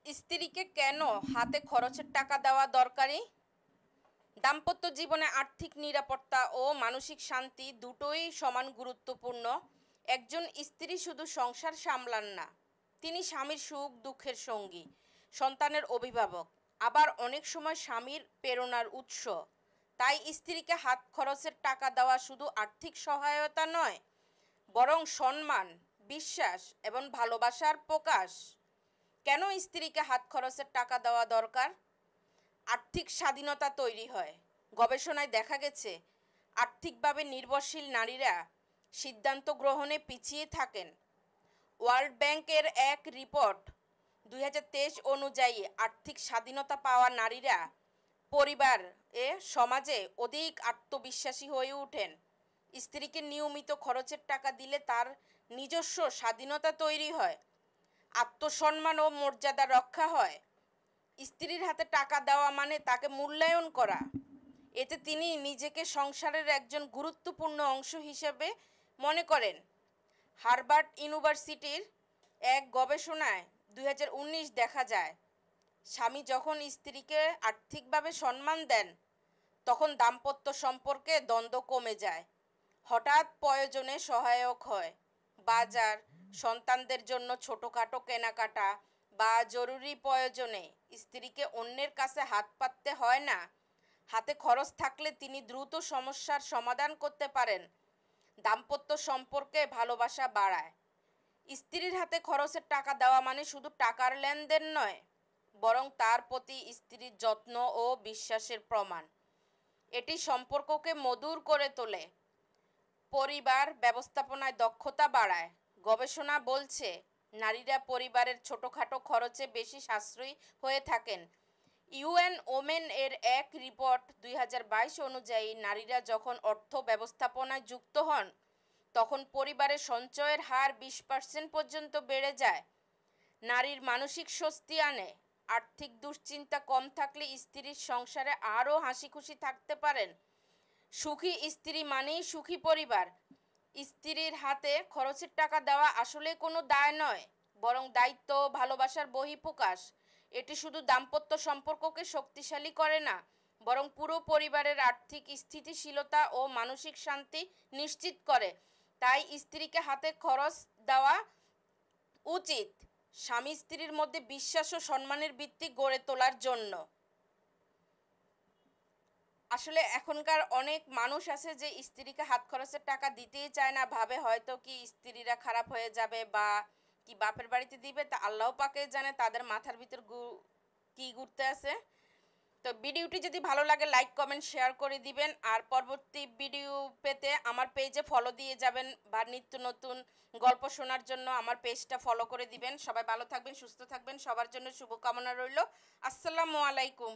স্ত্রীকে কেন হাতে খরচের টাকা দেওয়া দরকারি? দাম্পত্য জীবনে আর্থিক নিরাপত্তা ও মানসিক শান্তি দুটোই সমান গুরুত্বপূর্ণ। একজন স্ত্রী শুধু সংসার সামলান না, তিনি স্বামীর সুখ দুঃখের সঙ্গী, সন্তানের অভিভাবক, আবার অনেক সময় স্বামীর প্রেরণার উৎস। তাই স্ত্রীকে হাত খরচের টাকা দেওয়া শুধু আর্থিক সহায়তা নয়, বরং সম্মান, বিশ্বাস এবং ভালোবাসার প্রকাশ। কেন স্ত্রীকে হাত খরচের টাকা দেওয়া দরকার? আর্থিক স্বাধীনতা তৈরি হয়। গবেষণায় দেখা গেছে আর্থিকভাবে নির্ভরশীল নারীরা সিদ্ধান্ত গ্রহণে পিছিয়ে থাকেন। ওয়ার্ল্ড ব্যাংকের এক রিপোর্ট 2023 অনুযায়ী আর্থিক স্বাধীনতা পাওয়া নারীরা পরিবার সমাজে অধিক আত্মবিশ্বাসী হয়ে ওঠেন। স্ত্রীকে নিয়মিত খরচের টাকা দিলে তার নিজস্ব স্বাধীনতা তৈরি হয়, আত্মসম্মান ও মর্যাদা রক্ষা হয়। স্ত্রীর হাতে টাকা দেওয়া মানে তাকে মূল্যায়ন করা। এতে তিনি নিজেকে সংসারের একজন গুরুত্বপূর্ণ অংশ হিসেবে মনে করেন। হার্ভার্ড ইউনিভার্সিটির এক গবেষণায় 2019 দেখা যায়, স্বামী যখন স্ত্রীকে আর্থিকভাবে সম্মান দেন, তখন দাম্পত্য সম্পর্কে দ্বন্দ্ব কমে যায়। হঠাৎ প্রয়োজনে সহায়ক হয়। বাজার, সন্তানদের জন্য ছোটোখাটো কেনাকাটা বা জরুরি প্রয়োজনে স্ত্রীকে অন্যের কাছে হাত পাততে হয় না। হাতে খরচ থাকলে তিনি দ্রুত সমস্যার সমাধান করতে পারেন। দাম্পত্য সম্পর্কে ভালোবাসা বাড়ায়। স্ত্রীর হাতে খরচের টাকা দেওয়া মানে শুধু টাকার লেনদেন নয়, বরং তার প্রতি স্ত্রীর যত্ন ও বিশ্বাসের প্রমাণ। এটি সম্পর্ককে মধুর করে তোলে, পরিবার ব্যবস্থাপনায় দক্ষতা বাড়ায়। গবেষণা বলছে নারীরা পরিবারের ছোটোখাটো খরচে বেশি সাশ্রয়ী হয়ে থাকেন। ইউএন ওমেন এর এক রিপোর্ট 2022 অনুযায়ী নারীরা যখন অর্থ ব্যবস্থাপনায় যুক্ত হন, তখন পরিবারের সঞ্চয়ের হার 20% পর্যন্ত বেড়ে যায়। নারীর মানসিক স্বস্তি আনে। আর্থিক দুশ্চিন্তা কম থাকলে স্ত্রীর সংসারে আরও হাসি খুশি থাকতে পারেন। সুখী স্ত্রী মানেই সুখী পরিবার। স্ত্রীর হাতে খরচের টাকা দেওয়া আসলে কোনো দায় নয়, বরং দায়িত্ব ও ভালোবাসার বহিঃপ্রকাশ। এটি শুধু দাম্পত্য সম্পর্ককে শক্তিশালী করে না, বরং পুরো পরিবারের আর্থিক স্থিতিশীলতা ও মানসিক শান্তি নিশ্চিত করে। তাই স্ত্রীকে হাতে খরচ দেওয়া উচিত স্বামী স্ত্রীর মধ্যে বিশ্বাস ও সম্মানের ভিত্তি গড়ে তোলার জন্য। আসলে এখনকার অনেক মানুষ আছে যে স্ত্রীকে হাত খরচের টাকা দিতেই চায় না, ভাবে হয়তো কি স্ত্রীরা খারাপ হয়ে যাবে বা কি বাপের বাড়িতে দিবে, তা আল্লাহ পাকে জানে তাদের মাথার ভিতর কি ঘুরতে আছে। তো ভিডিওটি যদি ভালো লাগে লাইক কমেন্ট শেয়ার করে দিবেন, আর পরবর্তী ভিডিও পেতে আমার পেজে ফলো দিয়ে যাবেন, বা নিত্য নতুন গল্প শোনার জন্য আমার পেজটা ফলো করে দিবেন। সবাই ভালো থাকবেন, সুস্থ থাকবেন, সবার জন্য শুভকামনা রইল। আসসালামু আলাইকুম।